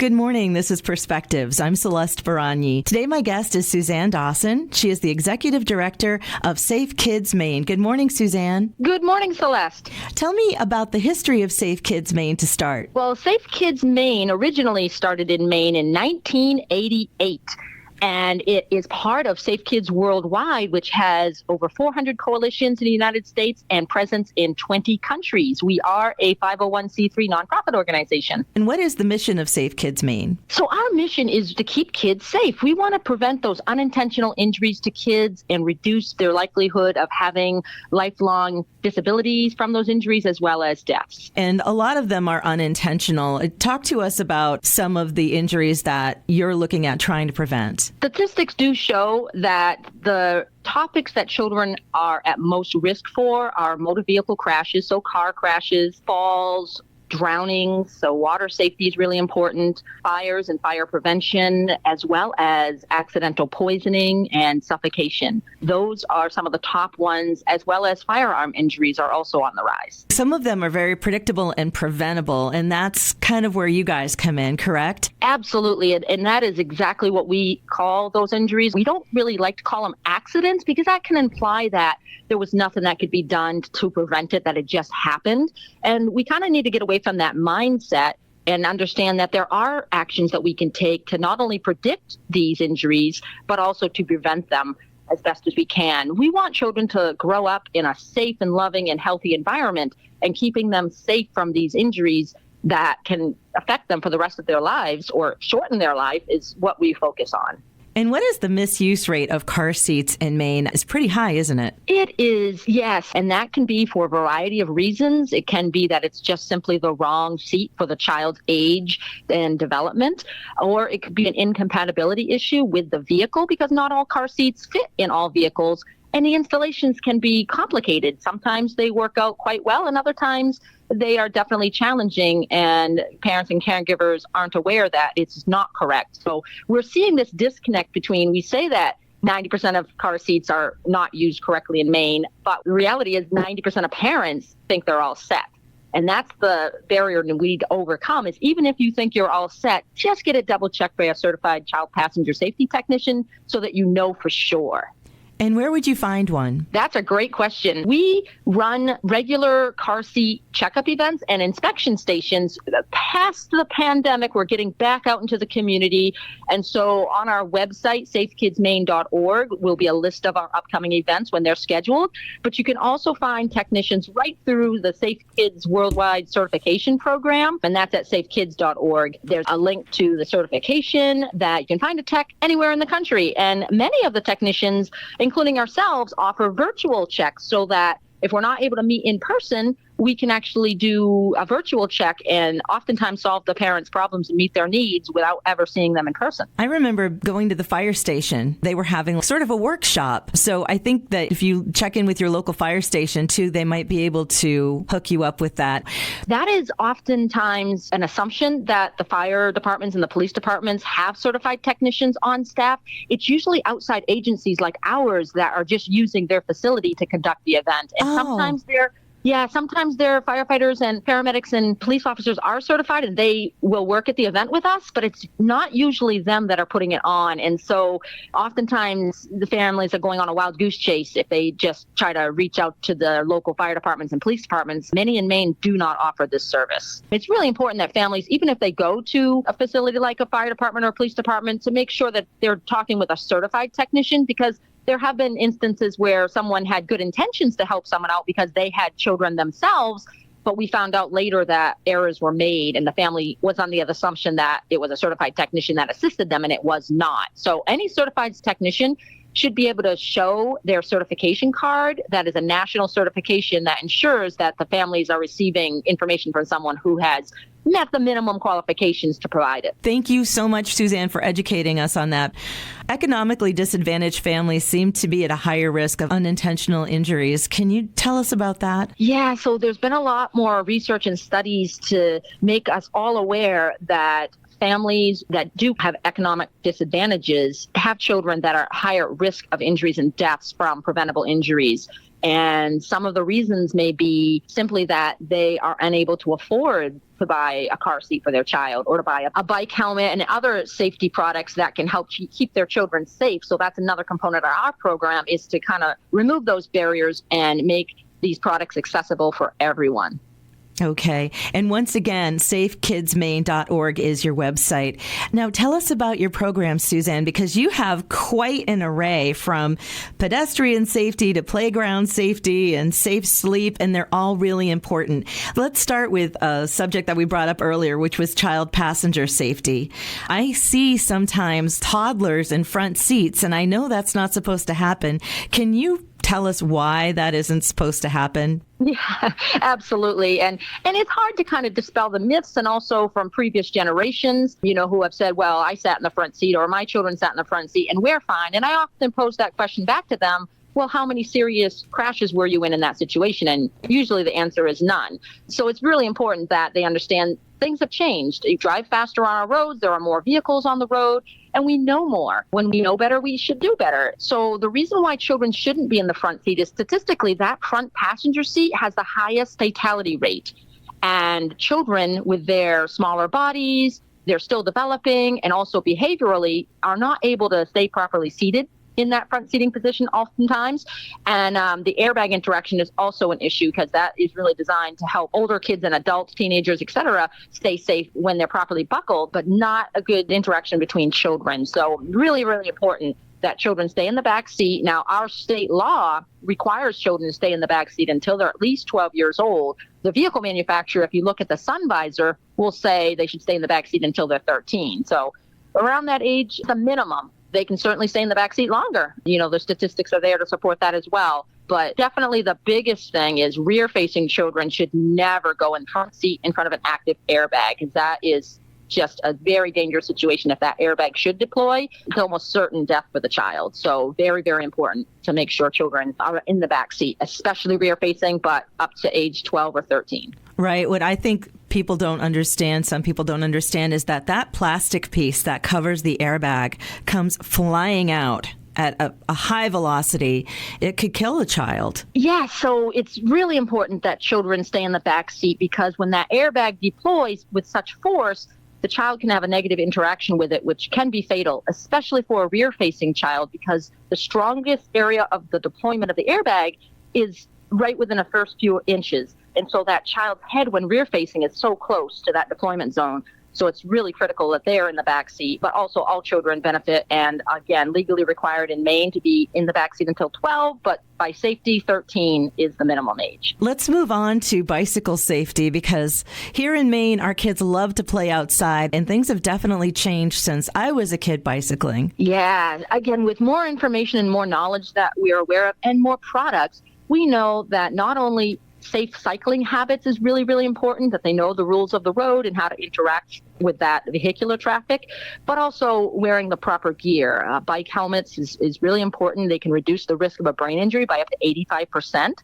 Good morning. This is Perspectives. I'm Celeste Baranyi. Today, my guest is Suzanne Dawson. She is the Executive Director of Safe Kids Maine. Good morning, Suzanne. Good morning, Celeste. Tell me about the history of Safe Kids Maine to start. Well, Safe Kids Maine originally started in Maine in 1988. And it is part of Safe Kids Worldwide, which has over 400 coalitions in the United States and presence in 20 countries. We are a 501c3 nonprofit organization. And what is the mission of Safe Kids Maine? So our mission is to keep kids safe. We want to prevent those unintentional injuries to kids and reduce their likelihood of having lifelong disabilities from those injuries as well as deaths. And a lot of them are unintentional. Talk to us about some of the injuries that you're looking at trying to prevent. Statistics do show that the topics that children are at most risk for are motor vehicle crashes, so car crashes, falls, drowning, so water safety is really important, fires and fire prevention, as well as accidental poisoning and suffocation. Those are some of the top ones, as well as firearm injuries are also on the rise. Some of them are very predictable and preventable, and that's kind of where you guys come in, correct? Absolutely, and that is exactly what we call those injuries. We don't really like to call them accidents because that can imply that there was nothing that could be done to prevent it, that it just happened. And we kind of need to get away from that mindset and understand that there are actions that we can take to not only predict these injuries, but also to prevent them as best as we can. We want children to grow up in a safe and loving and healthy environment, and keeping them safe from these injuries that can affect them for the rest of their lives or shorten their life is what we focus on. And what is the misuse rate of car seats in Maine? It's pretty high, isn't it? It is, yes. And that can be for a variety of reasons. It can be that it's just simply the wrong seat for the child's age and development, or it could be an incompatibility issue with the vehicle because not all car seats fit in all vehicles. And the installations can be complicated. Sometimes they work out quite well, and other times they are definitely challenging, and parents and caregivers aren't aware that it's not correct. So we're seeing this disconnect between, we say that 90% of car seats are not used correctly in Maine, but the reality is 90% of parents think they're all set. And that's the barrier that we need to overcome, is even if you think you're all set, just get it double checked by a certified child passenger safety technician so that you know for sure. And where would you find one? That's a great question. We run regular car seat checkup events and inspection stations. Past the pandemic, we're getting back out into the community. And so on our website, safekidsmaine.org, will be a list of our upcoming events when they're scheduled. But you can also find technicians right through the Safe Kids Worldwide Certification Program, and that's at safekids.org. There's a link to the certification that you can find a tech anywhere in the country. And many of the technicians, including ourselves, offer virtual checks so that if we're not able to meet in person, we can actually do a virtual check and oftentimes solve the parents' problems and meet their needs without ever seeing them in person. I remember going to the fire station. They were having sort of a workshop. So I think that if you check in with your local fire station too, they might be able to hook you up with that. That is oftentimes an assumption that the fire departments and the police departments have certified technicians on staff. It's usually outside agencies like ours that are just using their facility to conduct the event. And sometimes their firefighters and paramedics and police officers are certified and they will work at the event with us, but it's not usually them that are putting it on. And so oftentimes the families are going on a wild goose chase if they just try to reach out to the local fire departments and police departments. Many in Maine do not offer this service. It's really important that families, even if they go to a facility like a fire department or police department, to make sure that they're talking with a certified technician, because there have been instances where someone had good intentions to help someone out because they had children themselves, but we found out later that errors were made and the family was on the assumption that it was a certified technician that assisted them, and it was not. So any certified technician should be able to show their certification card. That is a national certification that ensures that the families are receiving information from someone who has met the minimum qualifications to provide it. Thank you so much, Suzanne, for educating us on that. Economically disadvantaged families seem to be at a higher risk of unintentional injuries. Can you tell us about that? Yeah, so there's been a lot more research and studies to make us all aware that families that do have economic disadvantages have children that are higher risk of injuries and deaths from preventable injuries. And some of the reasons may be simply that they are unable to afford to buy a car seat for their child or to buy a bike helmet and other safety products that can help keep their children safe. So that's another component of our program, is to kind of remove those barriers and make these products accessible for everyone. Okay. And once again, safekidsmaine.org is your website. Now, tell us about your program, Suzanne, because you have quite an array, from pedestrian safety to playground safety and safe sleep, and they're all really important. Let's start with a subject that we brought up earlier, which was child passenger safety. I see sometimes toddlers in front seats, and I know that's not supposed to happen. Can you tell us why that isn't supposed to happen? Yeah, absolutely. And it's hard to kind of dispel the myths, and also from previous generations, who have said, well, I sat in the front seat, or my children sat in the front seat and we're fine. And I often pose that question back to them. Well, how many serious crashes were you in that situation? And usually the answer is none. So it's really important that they understand things have changed. You drive faster on our roads. There are more vehicles on the road, and we know more. When we know better, we should do better. So the reason why children shouldn't be in the front seat is, statistically, that front passenger seat has the highest fatality rate. And children with their smaller bodies, they're still developing, and also behaviorally are not able to stay properly seated in that front seating position oftentimes. And the airbag interaction is also an issue, because that is really designed to help older kids and adults, teenagers, etc., stay safe when they're properly buckled, but not a good interaction between children. So really, really important that children stay in the back seat. Now, our state law requires children to stay in the back seat until they're at least 12 years old. The vehicle manufacturer, if you look at the sun visor, will say they should stay in the back seat until they're 13. So around that age, the minimum. They can certainly stay in the backseat longer. The statistics are there to support that as well. But definitely the biggest thing is rear-facing children should never go in front seat in front of an active airbag, because that is just a very dangerous situation. If that airbag should deploy, it's almost certain death for the child. So very, very important to make sure children are in the back seat, especially rear-facing, but up to age 12 or 13. Right. What I think some people don't understand, is that plastic piece that covers the airbag comes flying out at a high velocity. It could kill a child. Yeah, so it's really important that children stay in the back seat, because when that airbag deploys with such force, the child can have a negative interaction with it, which can be fatal, especially for a rear-facing child, because the strongest area of the deployment of the airbag is right within the first few inches. And so that child's head, when rear-facing, is so close to that deployment zone. So it's really critical that they are in the back seat, but also all children benefit. And again, legally required in Maine to be in the back seat until 12, but by safety, 13 is the minimum age. Let's move on to bicycle safety, because here in Maine, our kids love to play outside, and things have definitely changed since I was a kid bicycling. Yeah, again, with more information and more knowledge that we are aware of, and more products, we know that not only safe cycling habits is really, really important, that they know the rules of the road and how to interact with that vehicular traffic, but also wearing the proper gear. Bike helmets is really important. They can reduce the risk of a brain injury by up to 85%.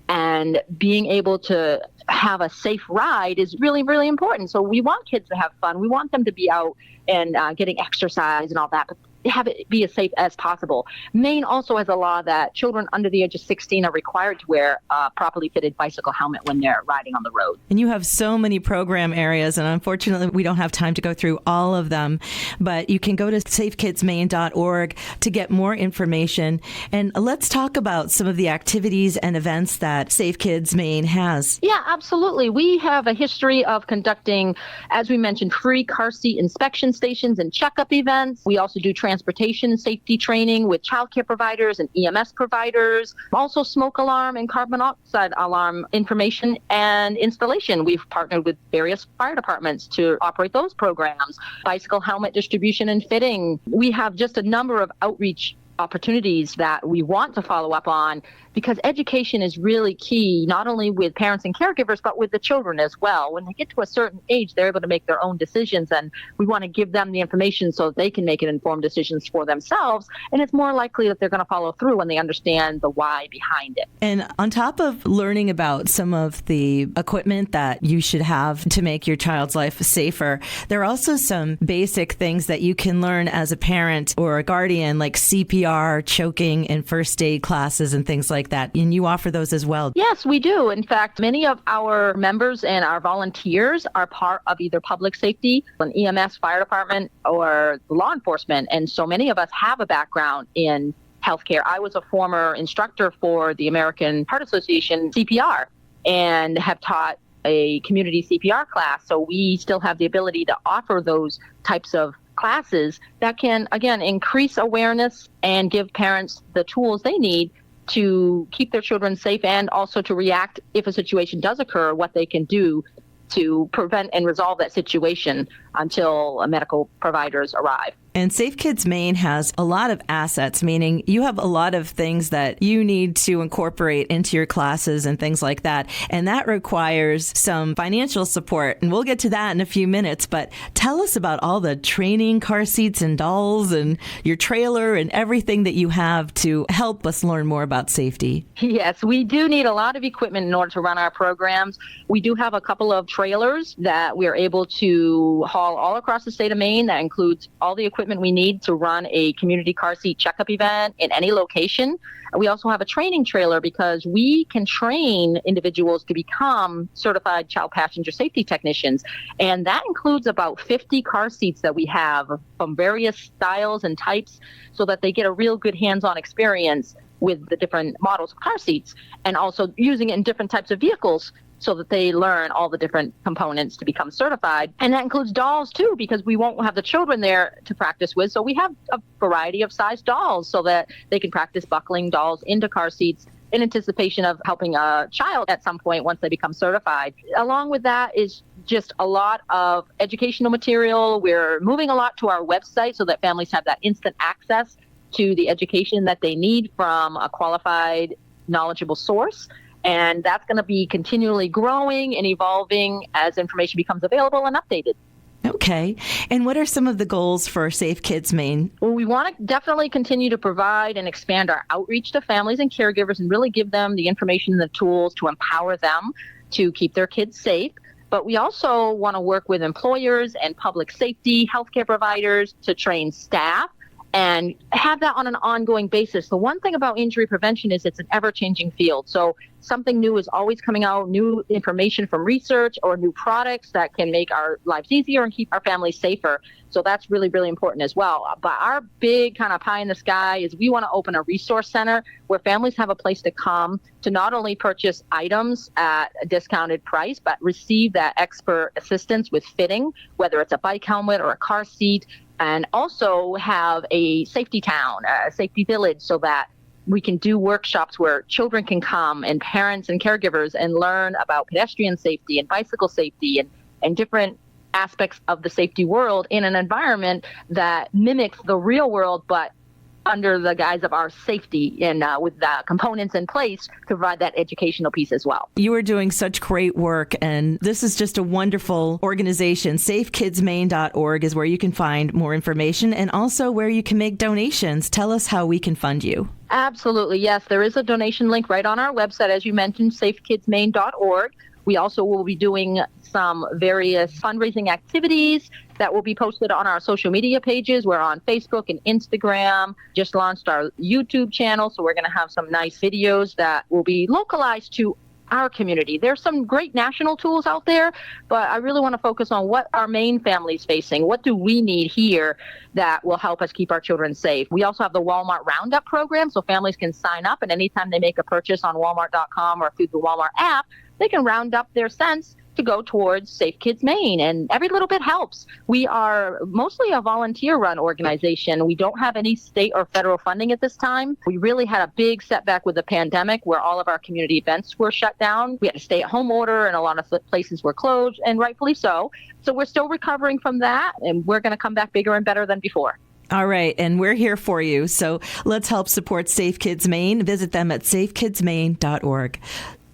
And being able to have a safe ride is really, really important. So we want kids to have fun. We want them to be out and getting exercise and all that, but have it be as safe as possible. Maine also has a law that children under the age of 16 are required to wear a properly fitted bicycle helmet when they're riding on the road. And you have so many program areas, and unfortunately we don't have time to go through all of them, but you can go to safekidsmaine.org to get more information. And let's talk about some of the activities and events that Safe Kids Maine has. Yeah, absolutely. We have a history of conducting, as we mentioned, free car seat inspection stations and checkup events. We also do transportation safety training with childcare providers and EMS providers, also smoke alarm and carbon monoxide alarm information and installation. We've partnered with various fire departments to operate those programs, bicycle helmet distribution and fitting. We have just a number of outreach opportunities that we want to follow up on, because education is really key, not only with parents and caregivers, but with the children as well. When they get to a certain age, they're able to make their own decisions, and we want to give them the information so they can make informed decisions for themselves. And it's more likely that they're going to follow through when they understand the why behind it. And on top of learning about some of the equipment that you should have to make your child's life safer, there are also some basic things that you can learn as a parent or a guardian, like CPR CPR, choking, and first aid classes and things like that. And you offer those as well. Yes, we do. In fact, many of our members and our volunteers are part of either public safety, an EMS, fire department, or law enforcement. And so many of us have a background in healthcare. I was a former instructor for the American Heart Association CPR and have taught a community CPR class. So we still have the ability to offer those types of classes that can, again, increase awareness and give parents the tools they need to keep their children safe and also to react if a situation does occur, what they can do to prevent and resolve that situation until medical providers arrive. And Safe Kids Maine has a lot of assets, meaning you have a lot of things that you need to incorporate into your classes and things like that. And that requires some financial support. And we'll get to that in a few minutes. But tell us about all the training car seats and dolls and your trailer and everything that you have to help us learn more about safety. Yes, we do need a lot of equipment in order to run our programs. We do have a couple of trailers that we're able to haul all across the state of Maine. That includes all the equipment we need to run a community car seat checkup event in any location. We also have a training trailer because we can train individuals to become certified child passenger safety technicians. And that includes about 50 car seats that we have from various styles and types so that they get a real good hands-on experience with the different models of car seats and also using it in different types of vehicles so that they learn all the different components to become certified. And that includes dolls too, because we won't have the children there to practice with. So we have a variety of size dolls so that they can practice buckling dolls into car seats in anticipation of helping a child at some point once they become certified. Along with that is just a lot of educational material. We're moving a lot to our website so that families have that instant access to the education that they need from a qualified, knowledgeable source. And that's going to be continually growing and evolving as information becomes available and updated. Okay. And what are some of the goals for Safe Kids Maine? Well, we want to definitely continue to provide and expand our outreach to families and caregivers and really give them the information and the tools to empower them to keep their kids safe. But we also want to work with employers and public safety, healthcare providers to train staff and have that on an ongoing basis. The one thing about injury prevention is it's an ever-changing field. So something new is always coming out, new information from research or new products that can make our lives easier and keep our families safer. So that's really, really important as well. But our big kind of pie in the sky is we want to open a resource center where families have a place to come to not only purchase items at a discounted price, but receive that expert assistance with fitting, whether it's a bike helmet or a car seat, and also have a safety town, a safety village, so that we can do workshops where children can come and parents and caregivers and learn about pedestrian safety and bicycle safety and different aspects of the safety world in an environment that mimics the real world, but under the guise of our safety and with the components in place to provide that educational piece as well. You are doing such great work, and this is just a wonderful organization. SafeKidsMaine.org is where you can find more information and also where you can make donations. Tell us how we can fund you. Absolutely. Yes, there is a donation link right on our website, as you mentioned, SafeKidsMaine.org. We also will be doing some various fundraising activities that will be posted on our social media pages. We're on Facebook and Instagram, just launched our YouTube channel. So we're going to have some nice videos that will be localized to our community. There's some great national tools out there, but I really want to focus on what our Maine family's facing. What do we need here that will help us keep our children safe? We also have the Walmart Roundup program, so families can sign up, and anytime they make a purchase on Walmart.com or through the Walmart app, they can round up their cents to go towards Safe Kids Maine, and every little bit helps. We are mostly a volunteer-run organization. We don't have any state or federal funding at this time. We really had a big setback with the pandemic where all of our community events were shut down. We had a stay-at-home order, and a lot of places were closed, and rightfully so. So we're still recovering from that, and we're going to come back bigger and better than before. All right, and we're here for you. So let's help support Safe Kids Maine. Visit them at safekidsmaine.org.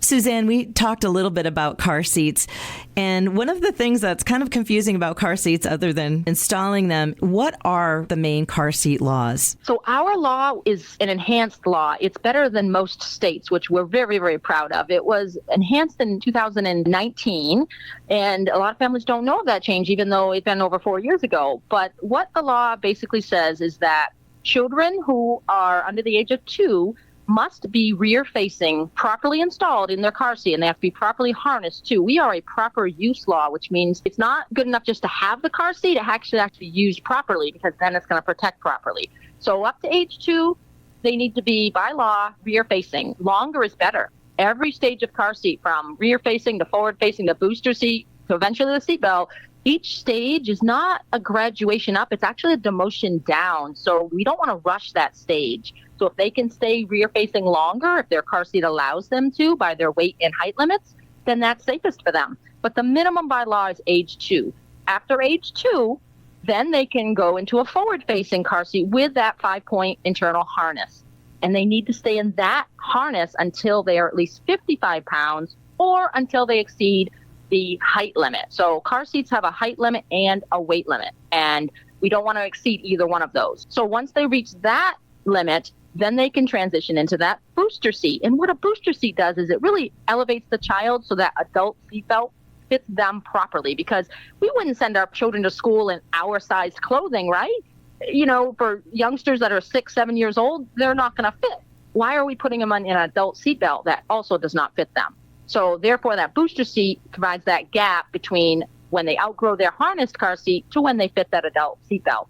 Suzanne, we talked a little bit about car seats, and one of the things that's kind of confusing about car seats, other than installing them, what are the Maine car seat laws? So our law is an enhanced law. It's better than most states, which we're very, very proud of. It was enhanced in 2019, and a lot of families don't know of that change, even though it's been over 4 years ago. But what the law basically says is that Children who are under the age of 2 must be rear-facing, properly installed in their car seat, and they have to be properly harnessed too. We are a proper use law, which means it's not good enough just to have the car seat. It actually has to be used properly, because then it's going to protect properly. So up to age 2, they need to be, by law, rear-facing. Longer is better. Every stage of car seat, from rear-facing to forward-facing to booster seat to eventually the seatbelt, each stage is not a graduation up. It's actually a demotion down. So we don't want to rush that stage. So if they can stay rear-facing longer, if their car seat allows them to by their weight and height limits, then that's safest for them. But the minimum by law is age 2. After age 2, then they can go into a forward-facing car seat with that 5-point internal harness. And they need to stay in that harness until they are at least 55 pounds or until they exceed the height limit. So car seats have a height limit and a weight limit, and we don't want to exceed either one of those. So once they reach that limit, then they can transition into that booster seat. And what a booster seat does is it really elevates the child so that adult seatbelt fits them properly, because we wouldn't send our children to school in our size clothing, right? You know, for youngsters that are 6, 7 years old, they're not going to fit. Why are we putting them on an adult seatbelt that also does not fit them? So therefore, that booster seat provides that gap between when they outgrow their harnessed car seat to when they fit that adult seatbelt.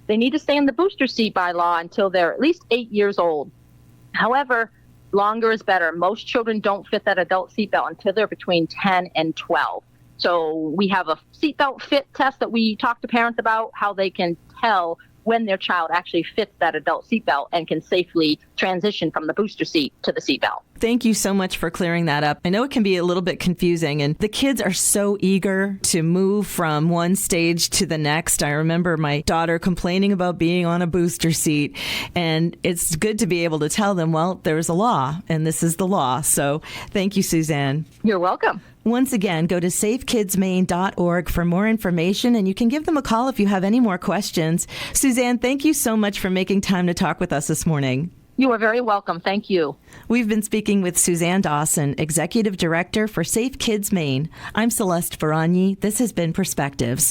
They need to stay in the booster seat by law until they're at least 8 years old. However, longer is better. Most children don't fit that adult seatbelt until they're between 10 and 12. So we have a seatbelt fit test that we talk to parents about, how they can tell when their child actually fits that adult seatbelt and can safely transition from the booster seat to the seatbelt. Thank you so much for clearing that up. I know it can be a little bit confusing, and the kids are so eager to move from one stage to the next. I remember my daughter complaining about being on a booster seat, and it's good to be able to tell them, well, there's a law, and this is the law. So thank you, Suzanne. You're welcome. Once again, go to safekidsmaine.org for more information, and you can give them a call if you have any more questions. Suzanne, thank you so much for making time to talk with us this morning. You are very welcome. Thank you. We've been speaking with Suzanne Dawson, Executive Director for Safe Kids Maine. I'm Celeste Baranyi. This has been Perspectives.